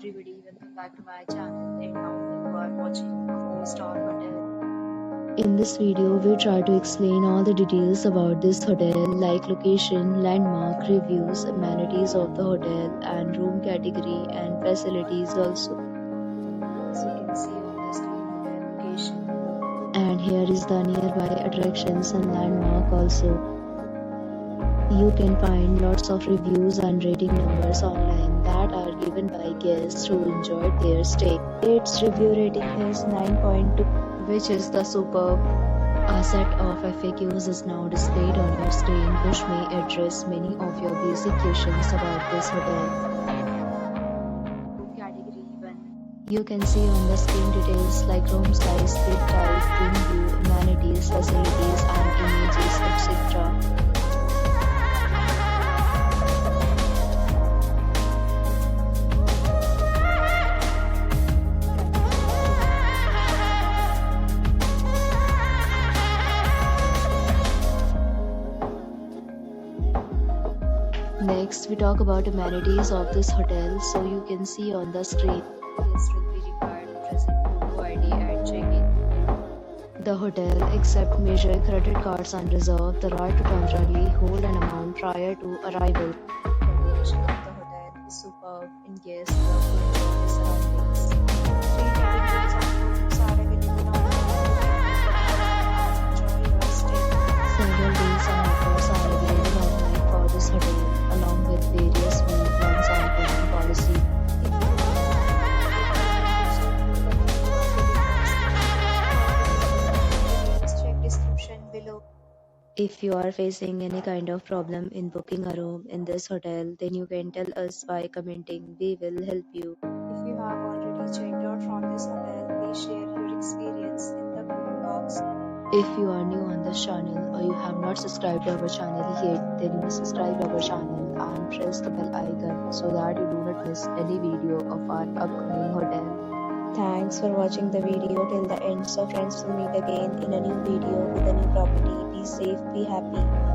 everybody, welcome back to my channel, and now you are watching a 4-star hotel. In this video, we try to explain all the details about this hotel like location, landmark, reviews, amenities of the hotel and room category and facilities also. As you can see on the screen, hotel location. And here is the nearby attractions and landmark also. You can find lots of reviews and rating numbers online that are given by guests who enjoyed their stay. Its review rating is 9.2, which is the superb. A set of FAQs is now displayed on your screen which may address many of your basic questions about this hotel. Room category 1. You can see on the screen details like room size, bed type, room view, amenities, facilities and images, etc. Next, we talk about amenities of this hotel. So you can see on the screen, guests will be required to present photo ID at check-in. The hotel accepts major credit cards and reserve the right to temporarily hold an amount prior to arrival. The condition of the hotel is superb and guests love to enjoy the surroundings. 3 rating rooms and rooms are available on the enjoy your stay. Several deals and offers are available online for this hotel, along with various meal plans and payment policy. Check description below. If you are facing any kind of problem in booking a room in this hotel, then you can tell us by commenting. We will help you. If you have already checked out from this hotel, please share your experience in the comment box. If you are new on this channel or you have not subscribed to our channel yet, then you must subscribe to our channel and press the bell icon so that you do not miss any video of our upcoming hotel. Thanks for watching the video till the end. So friends, will meet again in a new video with a new property. Be safe, be happy.